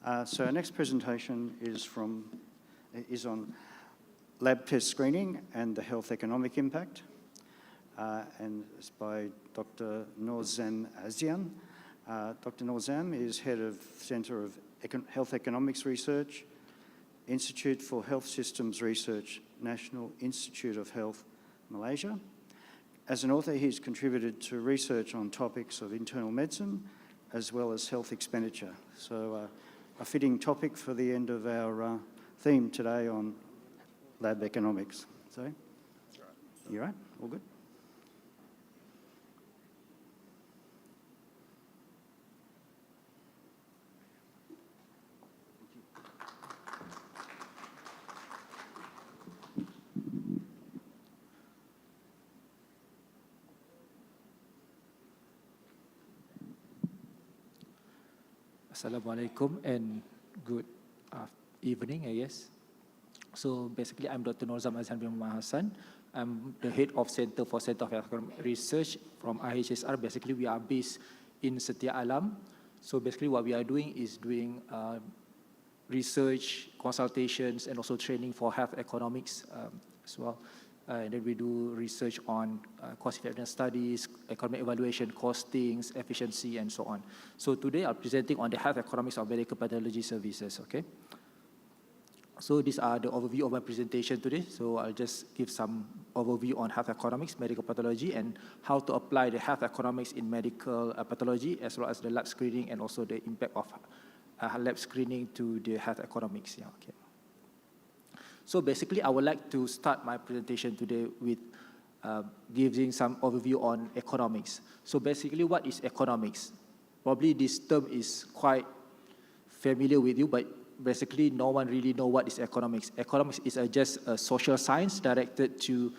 So our next presentation is on lab test screening and the health economic impact, and it's by Dr Nor Zam Azihan. Dr Nor Zam is head of Centre of Health Economics Research, Institute for Health Systems Research, National Institute of Health, Malaysia. As an author, he's contributed to research on topics of internal medicine as well as health expenditure. So a fitting topic for the end of our theme today on lab economics. So, you right? All good? Assalamualaikum and good evening, I guess. So basically, I'm Dr Nor Zam Azihan bin Mohd Hassan. I'm the head of Center for Economic Research from IHSR. Basically, we are based in Setia Alam. So basically, what we are doing is doing research, consultations, and also training for health economics as well. And then we do research on cost-effectiveness studies, economic evaluation, costings, efficiency, and so on. So today I'm presenting on the health economics of medical pathology services, okay? So these are the overview of my presentation today. So I'll just give some overview on health economics, medical pathology, and how to apply the health economics in medical pathology, as well as the lab screening and also the impact of lab screening to the health economics. Yeah, okay. So basically, I would like to start my presentation today with giving some overview on economics. So basically, what is economics? Probably this term is quite familiar with you, but basically no one really knows what is economics. Economics is just a social science directed to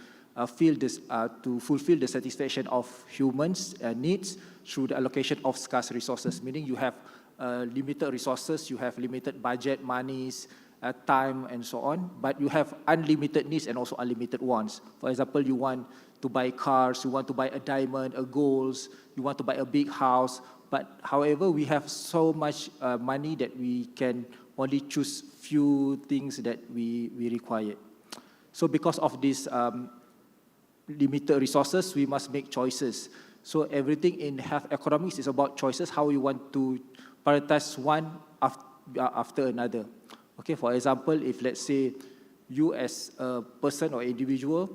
fulfill the satisfaction of humans' needs through the allocation of scarce resources, meaning you have limited resources, you have limited budget, monies, time, and so on, but you have unlimited needs and also unlimited wants. For example, you want to buy cars, you want to buy a diamond, a gold, you want to buy a big house, but however, we have so much money that we can only choose few things that we require. So because of these limited resources, we must make choices. So everything in health economics is about choices, how you want to prioritize one after another. Okay, for example, if let's say you as a person or individual,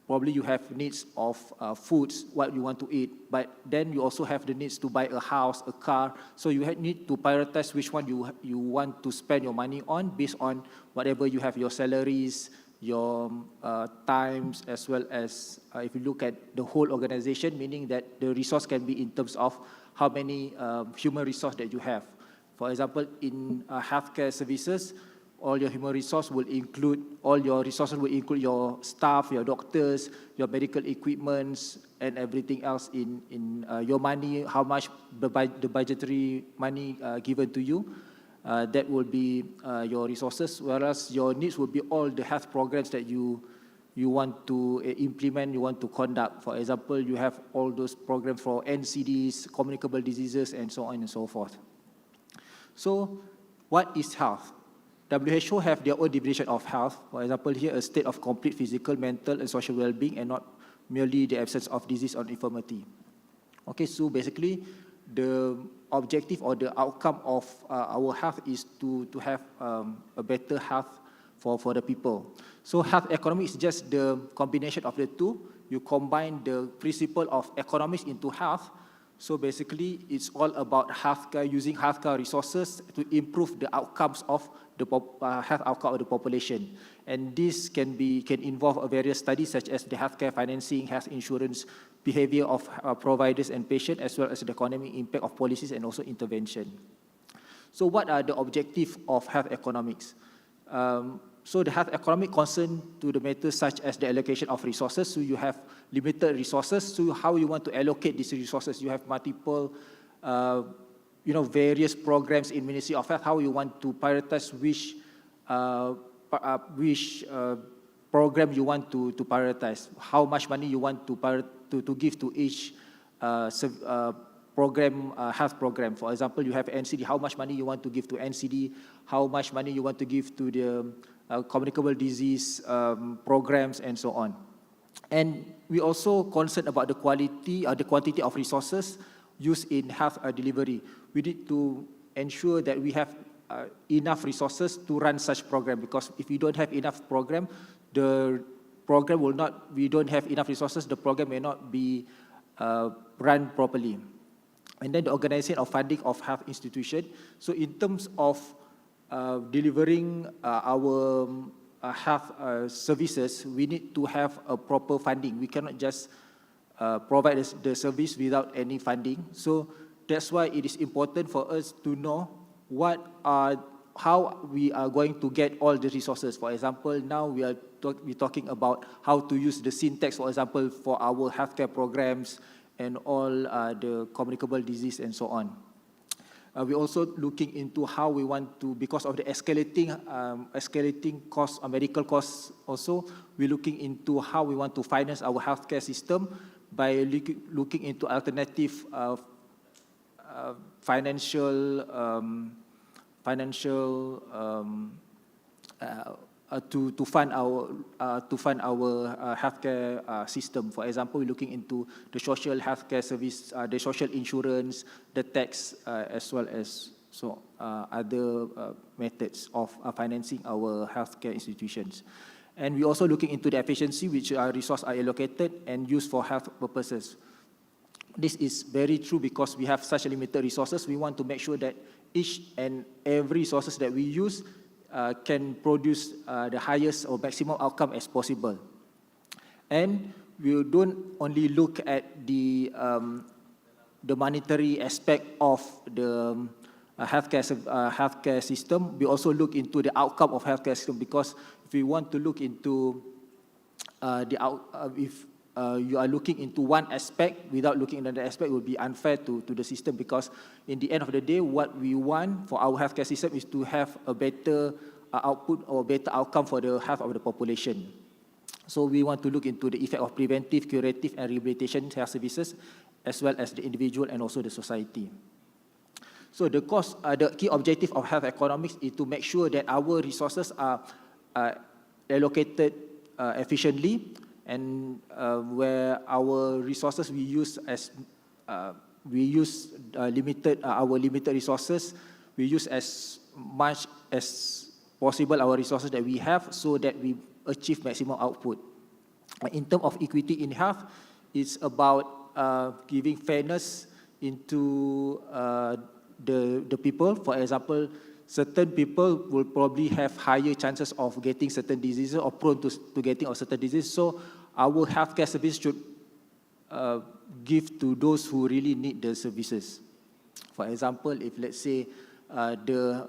probably you have needs of foods, what you want to eat, but then you also have the needs to buy a house, a car, so you need to prioritize which one you want to spend your money on based on whatever you have, your salaries, your times, as well as if you look at the whole organization, meaning that the resource can be in terms of how many human resource that you have. For example, in healthcare services, all your human resource will include, all your resources will include your staff, your doctors, your medical equipments, and everything else in your money, how much the budgetary money given to you. That will be your resources, whereas your needs will be all the health programs that you want to implement, you want to conduct. For example, you have all those programs for NCDs, communicable diseases, and so on and so forth. So, what is health? WHO have their own definition of health. For example, here a state of complete physical, mental, and social well-being, and not merely the absence of disease or infirmity. Okay, so basically, the objective or the outcome of our health is to have a better health for the people. So health economics is just the combination of the two. You combine the principle of economics into health. So basically, it's all about healthcare, using healthcare resources to improve the outcomes of the health outcome of the population. And this can involve various studies such as the healthcare financing, health insurance, behavior of providers and patients, as well as the economic impact of policies and also intervention. So what are the objectives of health economics? So the health economic concern to the matters such as the allocation of resources. So you have limited resources. So how you want to allocate these resources? You have multiple, various programs in Ministry of Health. How you want to prioritize which program you want to prioritize? How much money you want to give to each health program. For example, you have NCD, how much money you want to give to NCD, how much money you want to give to the communicable disease programs, and so on. And we also concerned about the quality or the quantity of resources used in health delivery. We need to ensure that we have enough resources to run such program, because if we don't have enough program, the program will not, we don't have enough resources, the program may not be run properly. And then the organization of funding of health institution. So in terms of delivering our health services, we need to have a proper funding. We cannot just provide the service without any funding. So that's why it is important for us to know how we are going to get all the resources. For example, now we're talking about how to use the syntax, for example, for our healthcare programs and all the communicable disease and so on. We're also looking into how we want to, because of the escalating costs, medical costs also, we're looking into how we want to finance our healthcare system by looking into alternative to fund our healthcare system. For example, we're looking into the social healthcare service, the social insurance, the tax, as well as other methods of financing our healthcare institutions. And we're also looking into the efficiency which resources are allocated and used for health purposes. This is very true because we have such limited resources. We want to make sure that each and every resources that we use can produce the highest or maximum outcome as possible. And we don't only look at the monetary aspect of the healthcare system. We also look into the outcome of healthcare system, because if we want to look into if you are looking into one aspect without looking at another aspect, it would be unfair to the system, because in the end of the day, what we want for our healthcare system is to have a better output or better outcome for the health of the population. So we want to look into the effect of preventive, curative, and rehabilitation health services, as well as the individual and also the society. So the key objective of health economics is to make sure that our resources are allocated efficiently, and where our resources we use our limited resources, we use as much as possible our resources that we have, so that we achieve maximum output. In terms of equity in health, it's about giving fairness into the people. For example, certain people will probably have higher chances of getting certain diseases or prone to getting a certain disease. So our healthcare service should give to those who really need the services. For example, if let's say the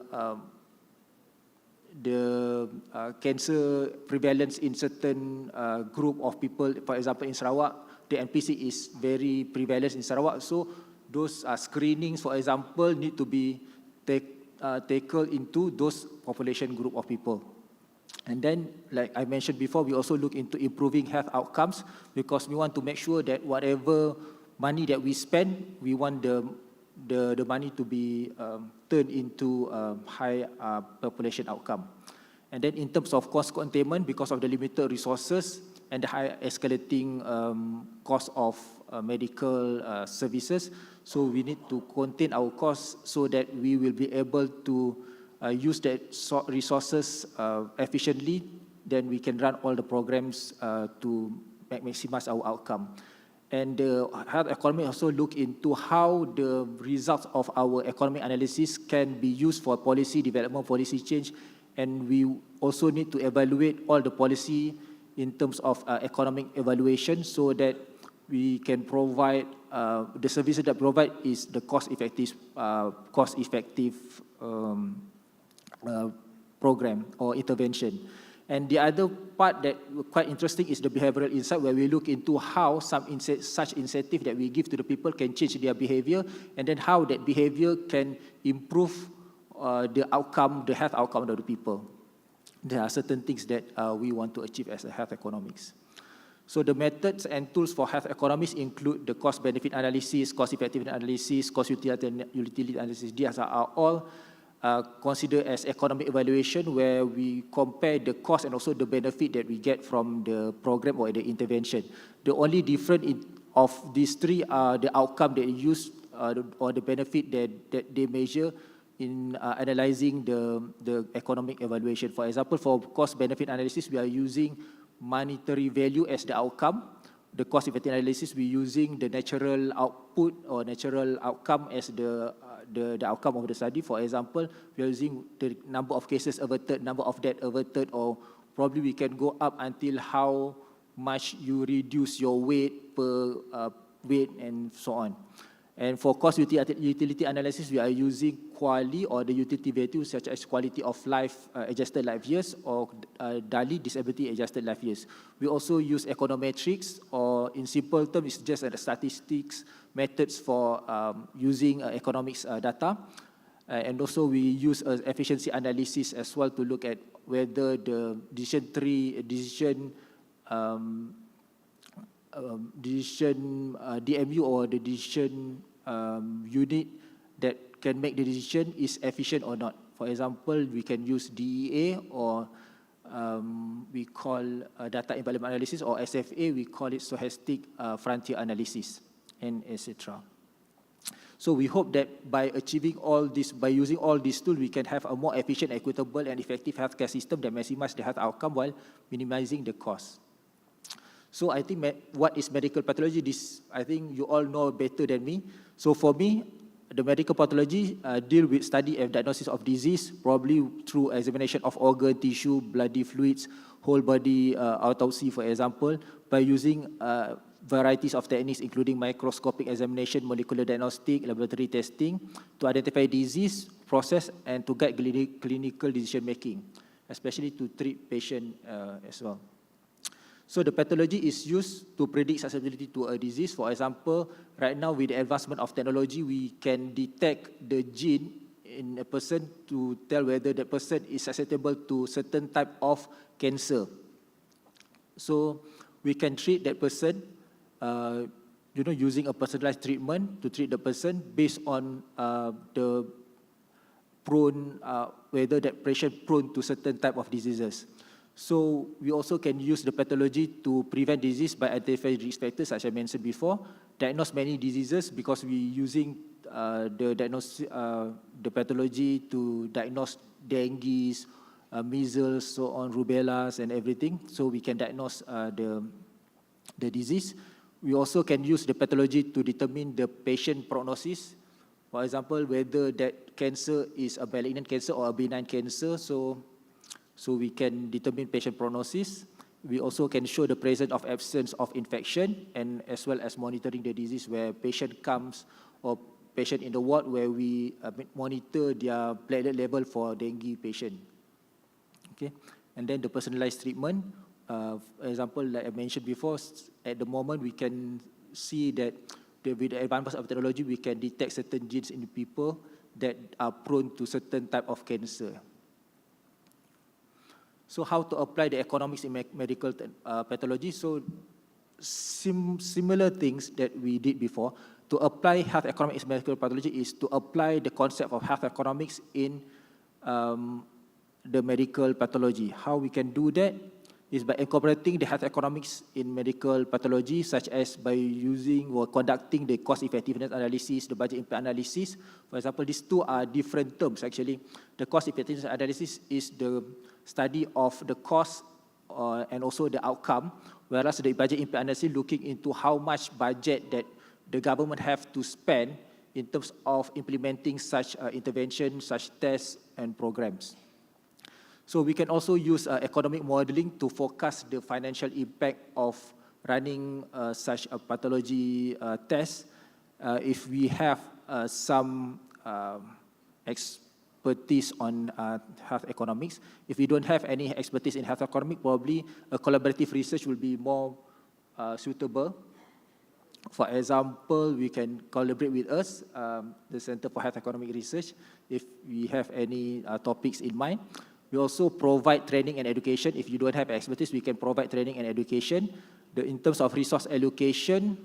cancer prevalence in certain group of people, for example in Sarawak, the NPC is very prevalent in Sarawak. So those screenings, for example, need to be tackled into those population group of people. And then, like I mentioned before, we also look into improving health outcomes, because we want to make sure that whatever money that we spend, we want the money to be turned into high population outcome. And then in terms of cost containment, because of the limited resources and the high escalating cost of medical services, so we need to contain our costs so that we will be able to use that resources efficiently. Then we can run all the programs to maximize our outcome. And the health economy also look into how the results of our economic analysis can be used for policy development, policy change, and we also need to evaluate all the policy in terms of economic evaluation, so that we can provide the services that provide is the cost-effective program or intervention. And the other part that quite interesting is the behavioral insight, where we look into how such incentive that we give to the people can change their behavior, and then how that behavior can improve the outcome, the health outcome of the people. There are certain things that we want to achieve as a health economics. So the methods and tools for health economics include the cost-benefit analysis, cost-effectiveness analysis, cost-utility analysis. These are all considered as economic evaluation, where we compare the cost and also the benefit that we get from the program or the intervention. The only difference of these three are the outcome they use or the benefit that they measure in analyzing the economic evaluation. For example, for cost-benefit analysis, we are using monetary value as the outcome. The cost-effective analysis, we're using the natural output or natural outcome as the outcome of the study. For example, we are using the number of cases averted, number of deaths averted, or probably we can go up until how much you reduce your weight per weight and so on. And for cost utility analysis, we are using QALY or the utility value such as quality of life adjusted life years or DALY disability adjusted life years. We also use econometrics, or in simple terms, it's just statistics methods for using economics data. And also we use efficiency analysis as well to look at whether the DMU or the decision unit that can make the decision is efficient or not. For example, we can use DEA, or we call data environment analysis, or SFA, we call it stochastic frontier analysis, and etc. So we hope that by achieving all this, by using all these tools, we can have a more efficient, equitable, and effective healthcare system that maximizes the health outcome while minimizing the cost. So I think what is medical pathology? This, I think you all know better than me. So for me, the medical pathology deal with study and diagnosis of disease, probably through examination of organ, tissue, bloody fluids, whole body autopsy, for example, by using varieties of techniques, including microscopic examination, molecular diagnostic, laboratory testing, to identify disease process and to guide clinical decision making, especially to treat patient as well. So the pathology is used to predict susceptibility to a disease. For example, right now with the advancement of technology, we can detect the gene in a person to tell whether the person is susceptible to certain type of cancer. So we can treat that person, using a personalized treatment to treat the person based on whether that patient prone to certain type of diseases. So we also can use the pathology to prevent disease by identifying risk factors, as I mentioned before, diagnose many diseases because we're using the pathology to diagnose dengue, measles, so on, rubella, and everything. So we can diagnose the disease. We also can use the pathology to determine the patient prognosis. For example, whether that cancer is a malignant cancer or a benign cancer. So we can determine patient prognosis. We also can show the presence of absence of infection, and as well as monitoring the disease, where patient comes or patient in the ward where we monitor their platelet level for dengue patient. Okay, and then the personalized treatment. For example, like I mentioned before, at the moment we can see that with the advancement of technology, we can detect certain genes in the people that are prone to certain type of cancer. So how to apply the economics in medical pathology? So similar things that we did before. To apply health economics in medical pathology is to apply the concept of health economics in the medical pathology. How we can do that is by incorporating the health economics in medical pathology, such as by using or conducting the cost effectiveness analysis, the budget impact analysis. For example, these two are different terms actually. The cost effectiveness analysis is the study of the cost and also the outcome, whereas the budget impact analysis looking into how much budget that the government have to spend in terms of implementing such intervention, such tests and programs. So we can also use economic modeling to forecast the financial impact of running such a pathology test. If we have some expertise on health economics, if we don't have any expertise in health economics, probably a collaborative research will be more suitable. For example, we can collaborate with us, the Center for Health Economic Research, if we have any topics in mind. We also provide training and education. If you don't have expertise, we can provide training and education. in terms of resource allocation,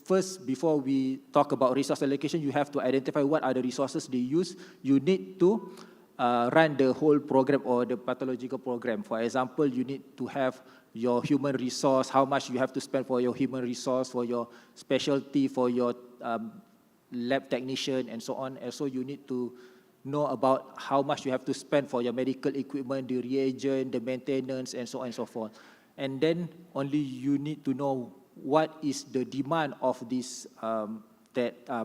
first, before we talk about resource allocation, you have to identify what are the resources they use. You need to run the whole program or the pathological program. For example, you need to have your human resource, how much you have to spend for your human resource, for your specialty, for your lab technician, and so on. And so you need to know about how much you have to spend for your medical equipment, the reagent, the maintenance, and so on and so forth. And then only you need to know what is the demand of this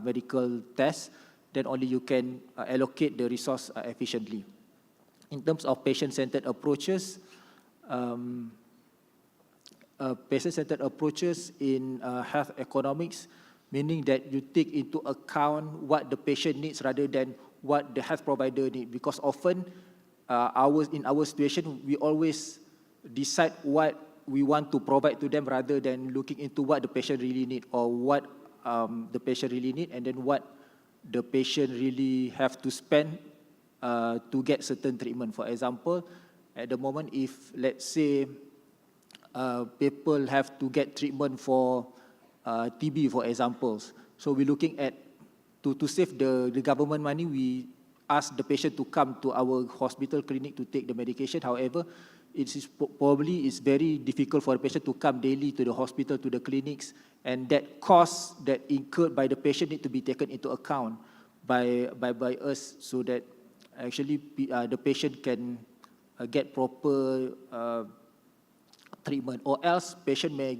medical test. Then only you can allocate the resource efficiently. In terms of patient-centered approaches, patient-centered approaches in health economics, meaning that you take into account what the patient needs rather than what the health provider needs. Because often, in our situation, we always decide what we want to provide to them rather than looking into what the patient really need or what the patient really need, and then what the patient really have to spend to get certain treatment. For example, at the moment, if let's say people have to get treatment for TB, for examples, so we're looking at to save the government money, we ask the patient to come to our hospital clinic to take the medication. However, probably it's very difficult for the patient to come daily to the hospital, to the clinics, and that cost that incurred by the patient need to be taken into account by us, so that actually the patient can get proper treatment, or else patient may,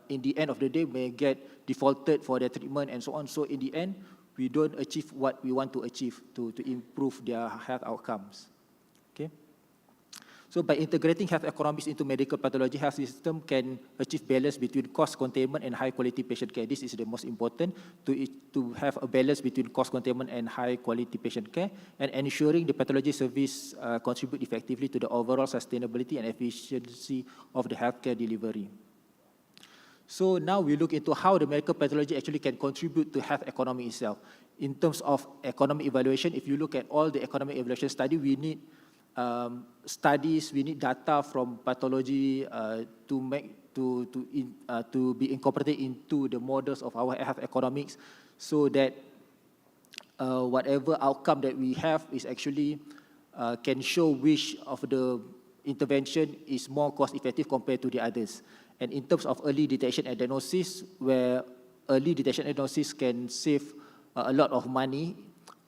in the end of the day, may get defaulted for their treatment and so on. So in the end, we don't achieve what we want to achieve to improve their health outcomes. Okay. So by integrating health economics into medical pathology, health system can achieve balance between cost containment and high quality patient care. This is the most important, to have a balance between cost containment and high quality patient care, and ensuring the pathology service contribute effectively to the overall sustainability and efficiency of the healthcare delivery. So now we look into how the medical pathology actually can contribute to health economy itself. In terms of economic evaluation, if you look at all the economic evaluation study, we need studies, we need data from pathology to be incorporated into the models of our health economics, so that whatever outcome that we have is actually can show which of the intervention is more cost effective compared to the others. And in terms of early detection and diagnosis, where early detection and diagnosis can save a lot of money.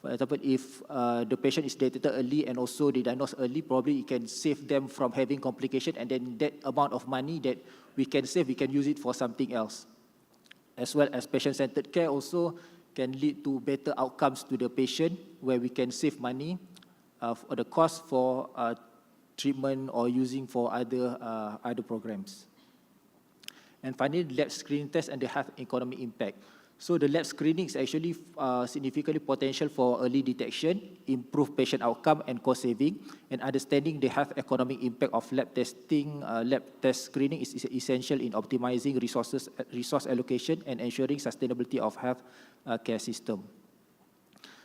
For example, if the patient is detected early and also they diagnosed early, probably it can save them from having complication, and then that amount of money that we can save, we can use it for something else. As well as patient-centered care also can lead to better outcomes to the patient, where we can save money for the cost for treatment or using for other programs. And finally, lab screening test and the health economic impact. So the lab screening is actually significantly potential for early detection, improve patient outcome and cost saving, and understanding the health economic impact of lab testing. Lab test screening is essential in optimizing resource allocation and ensuring sustainability of health care system.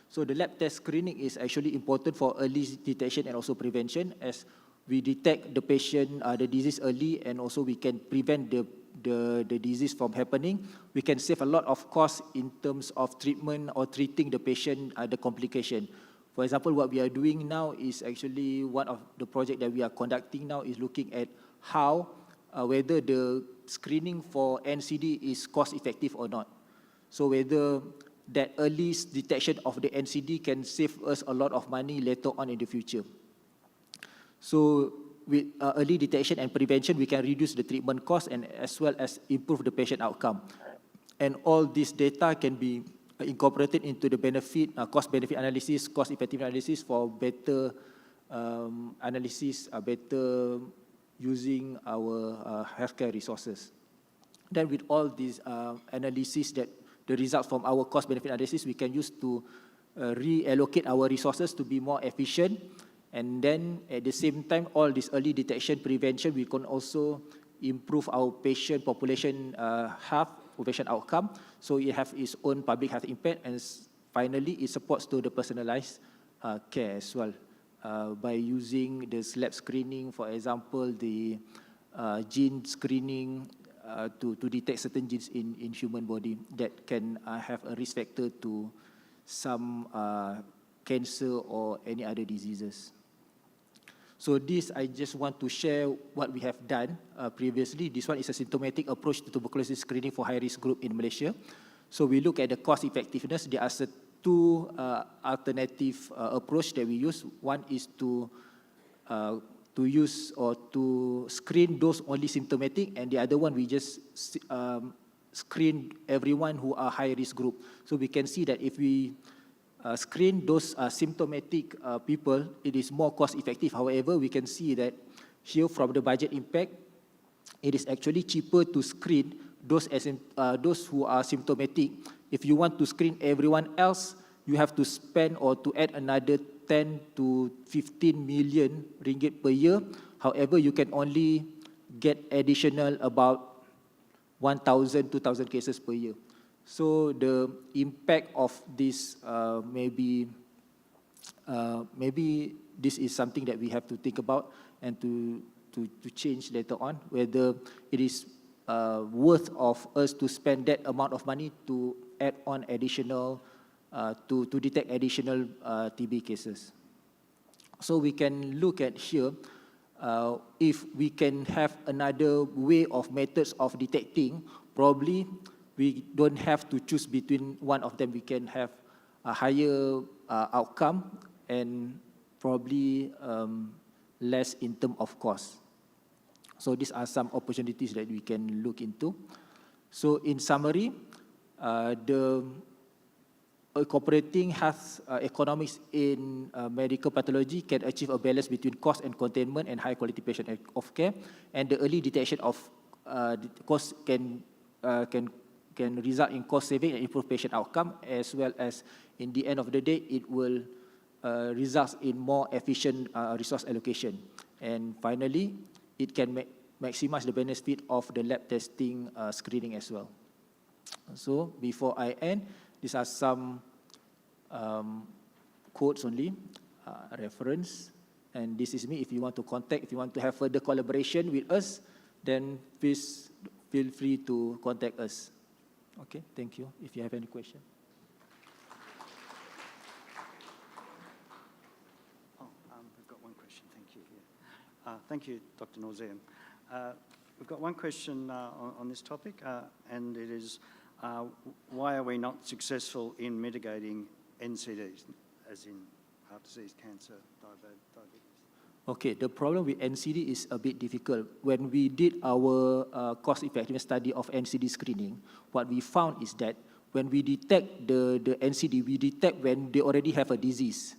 So the lab test screening is actually important for early detection and also prevention, as we detect the patient, the disease early, and also we can prevent the disease from happening. We can save a lot of costs in terms of treatment or treating the patient, the complication. For example, what we are doing now is actually one of the projects that we are conducting now is looking at how, whether the screening for NCD is cost effective or not. So whether that early detection of the NCD can save us a lot of money later on in the future. So with early detection and prevention, we can reduce the treatment cost and as well as improve the patient outcome. And all this data can be incorporated into the cost-benefit analysis, cost-effective analysis for better analysis, better using our healthcare resources. Then with all these analysis, that the results from our cost-benefit analysis, we can use to reallocate our resources to be more efficient. And then at the same time, all this early detection, prevention, we can also improve our patient population health, patient outcome. So it has its own public health impact. And finally, it supports to the personalized care as well. By using this lab screening, for example, the gene screening to detect certain genes in human body that can have a risk factor to some cancer or any other diseases. So this, I just want to share what we have done previously. This one is a symptomatic approach to tuberculosis screening for high-risk group in Malaysia. So we look at the cost effectiveness. There are two alternative approach that we use. One is to use or to screen those only symptomatic, and the other one we just screen everyone who are high-risk group. So we can see that if we screen those symptomatic people, it is more cost-effective. However, we can see that here from the budget impact, it is actually cheaper to screen those who are symptomatic. If you want to screen everyone else, you have to spend or to add another 10 to 15 million ringgit per year. However, you can only get additional about 1,000, 2,000 cases per year. So the impact of this maybe this is something that we have to think about and to change later on, whether it is worth of us to spend that amount of money to add on additional, to detect additional TB cases. So we can look at here, if we can have another way of methods of detecting, probably we don't have to choose between one of them. We can have a higher outcome and probably less in terms of cost. So these are some opportunities that we can look into. So in summary, the incorporating health economics in medical pathology can achieve a balance between cost and containment and high quality patient of care, and the early detection of cost can result in cost saving and improve patient outcome, as well as in the end of the day it will result in more efficient resource allocation. And finally, it can maximize the benefit of the lab testing screening as well. So before I end, these are some quotes only, reference, and this is me. If you want to contact, if you want to have further collaboration with us, then please feel free to contact us. Okay, thank you. If you have any question. We've got one question, thank you. Yeah. Thank you, Dr. Nor Zam. We've got one question on this topic, and it is, why are we not successful in mitigating NCDs, as in heart disease, cancer, diabetes? Okay, the problem with NCD is a bit difficult. When we did our cost effectiveness study of NCD screening, what we found is that when we detect the NCD, we detect when they already have a disease,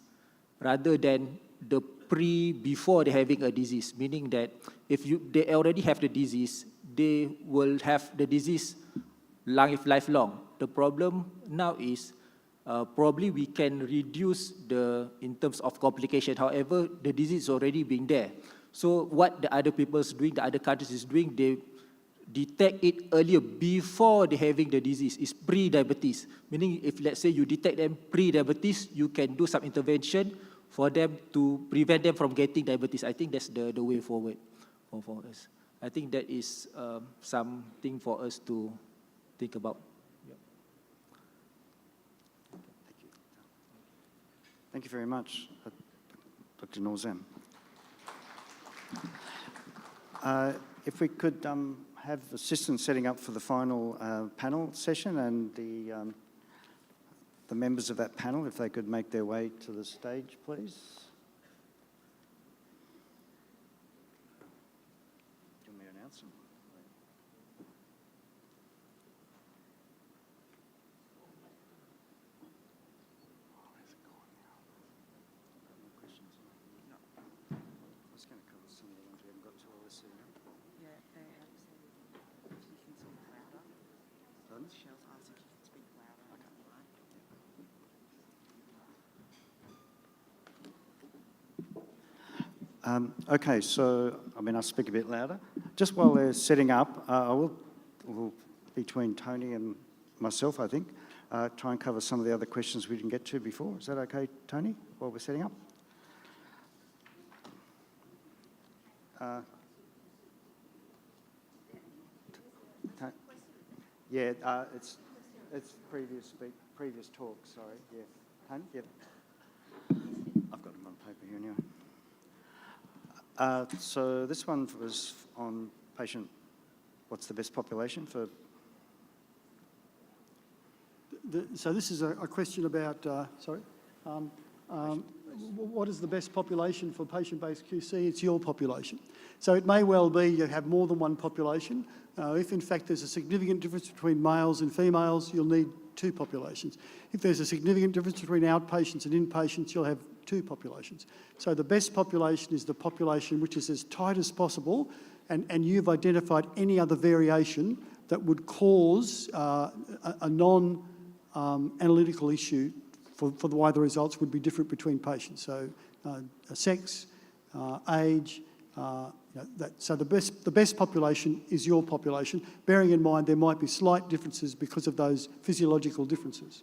rather than the before they having a disease, meaning that if they already have the disease, they will have the disease lifelong. The problem now is probably we can reduce in terms of complication. However, the disease is already being there. So what the other people is doing, the other countries is doing, they detect it earlier before they having the disease. It's pre-diabetes, meaning if let's say you detect them pre-diabetes, you can do some intervention for them to prevent them from getting diabetes. I think that's the way forward for us. I think that is something for us to think about. Yep. Thank you. Thank you very much, Dr. Nor Zam. If we could have assistance setting up for the final panel session, and the members of that panel, if they could make their way to the stage, please. Do you want me to announce them? Okay, so I'll speak a bit louder. Just while they're setting up, I will, between Tony and myself, I think, try and cover some of the other questions we didn't get to before. Is that okay, Tony, while we're setting up? Yeah, it's previous talk, sorry, yeah. Tony, yep. I've got them on paper here now. So this one was on patient, what's the best population for? So this is a question about, what is the best population for patient-based QC? It's your population. So it may well be you have more than one population. If in fact there's a significant difference between males and females, you'll need two populations. If there's a significant difference between outpatients and inpatients, you'll have two populations. So the best population is the population which is as tight as possible, and you've identified any other variation that would cause a non-analytical issue for why the results would be different between patients. So sex, age, so the best population is your population, bearing in mind there might be slight differences because of those physiological differences.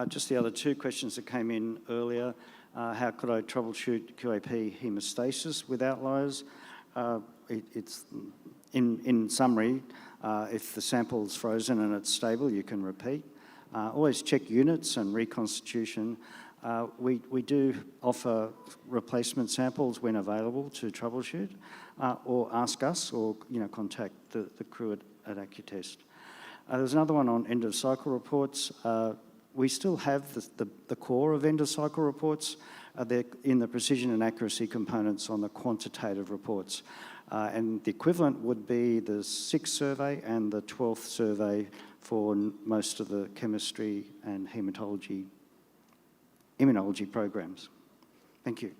Just the other two questions that came in earlier. How could I troubleshoot QAP hemostasis with outliers? It's in summary, if the sample's frozen and it's stable, you can repeat. Always check units and reconstitution. We do offer replacement samples when available to troubleshoot, or ask us, or contact the crew at Accutest. There's another one on end of cycle reports. We still have the core of end of cycle reports. They're in the precision and accuracy components on the quantitative reports. And the equivalent would be the 6th survey and the 12th survey for most of the chemistry and immunology programs. Thank you.